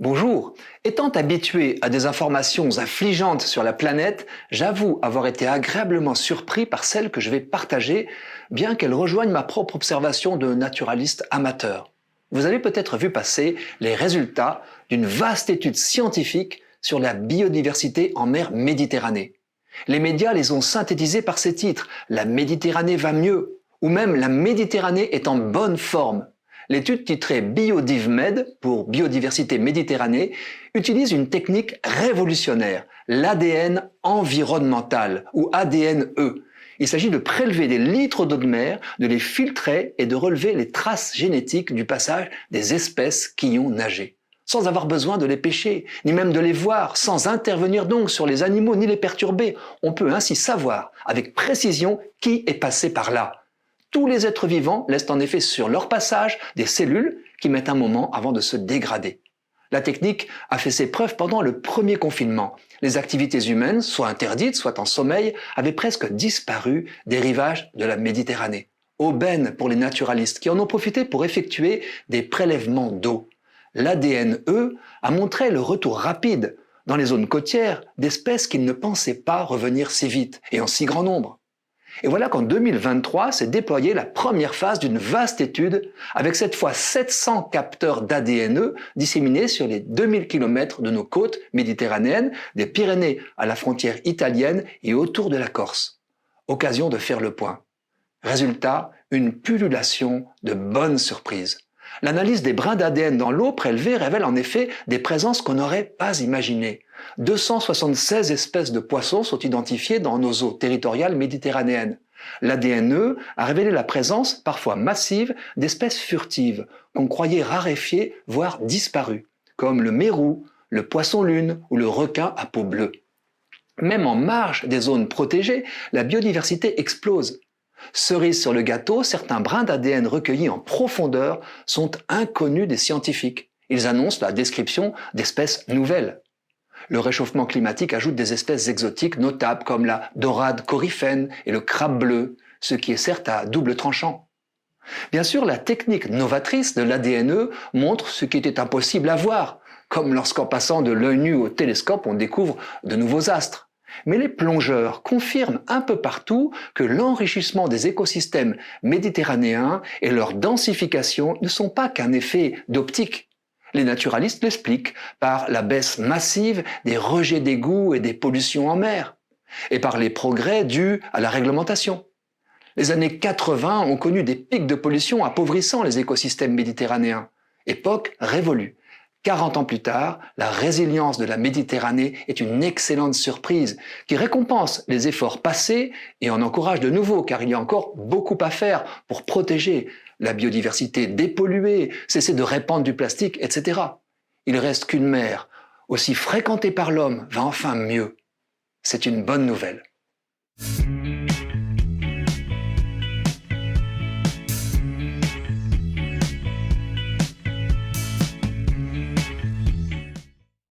Bonjour. Étant habitué à des informations affligeantes sur la planète, j'avoue avoir été agréablement surpris par celles que je vais partager, bien qu'elles rejoignent ma propre observation de naturaliste amateur. Vous avez peut-être vu passer les résultats d'une vaste étude scientifique sur la biodiversité en mer Méditerranée. Les médias les ont synthétisés par ces titres « La Méditerranée va mieux » ou même « La Méditerranée est en bonne forme ». L'étude titrée BiodiveMed, pour Biodiversité Méditerranée, utilise une technique révolutionnaire, l'ADN environnemental, ou ADNE. Il s'agit de prélever des litres d'eau de mer, de les filtrer et de relever les traces génétiques du passage des espèces qui y ont nagé. Sans avoir besoin de les pêcher, ni même de les voir, sans intervenir donc sur les animaux ni les perturber. On peut ainsi savoir avec précision qui est passé par là. Tous les êtres vivants laissent en effet sur leur passage des cellules qui mettent un moment avant de se dégrader. La technique a fait ses preuves pendant le premier confinement. Les activités humaines, soit interdites, soit en sommeil, avaient presque disparu des rivages de la Méditerranée. Aubaine pour les naturalistes qui en ont profité pour effectuer des prélèvements d'eau. L'ADNE a montré le retour rapide dans les zones côtières d'espèces qu'ils ne pensaient pas revenir si vite et en si grand nombre. Et voilà qu'en 2023 s'est déployée la première phase d'une vaste étude avec cette fois 700 capteurs d'ADNE disséminés sur les 2000 km de nos côtes méditerranéennes, des Pyrénées à la frontière italienne et autour de la Corse. Occasion de faire le point. Résultat, une pullulation de bonnes surprises. L'analyse des brins d'ADN dans l'eau prélevée révèle en effet des présences qu'on n'aurait pas imaginées. 276 espèces de poissons sont identifiées dans nos eaux territoriales méditerranéennes. L'ADNE a révélé la présence, parfois massive, d'espèces furtives qu'on croyait raréfiées, voire disparues, comme le mérou, le poisson-lune ou le requin à peau bleue. Même en marge des zones protégées, la biodiversité explose. Cerise sur le gâteau, certains brins d'ADN recueillis en profondeur sont inconnus des scientifiques. Ils annoncent la description d'espèces nouvelles. Le réchauffement climatique ajoute des espèces exotiques notables comme la dorade coryphène et le crabe bleu, ce qui est certes à double tranchant. Bien sûr, la technique novatrice de l'ADNE montre ce qui était impossible à voir, comme lorsqu'en passant de l'œil nu au télescope on découvre de nouveaux astres. Mais les plongeurs confirment un peu partout que l'enrichissement des écosystèmes méditerranéens et leur densification ne sont pas qu'un effet d'optique. Les naturalistes l'expliquent par la baisse massive des rejets d'égouts et des pollutions en mer, et par les progrès dus à la réglementation. Les années 80 ont connu des pics de pollution appauvrissant les écosystèmes méditerranéens. Époque révolue. 40 ans plus tard, la résilience de la Méditerranée est une excellente surprise qui récompense les efforts passés et en encourage de nouveaux car il y a encore beaucoup à faire pour protéger la biodiversité, dépolluer, cesser de répandre du plastique, etc. Il reste qu'une mer, aussi fréquentée par l'homme, va enfin mieux. C'est une bonne nouvelle.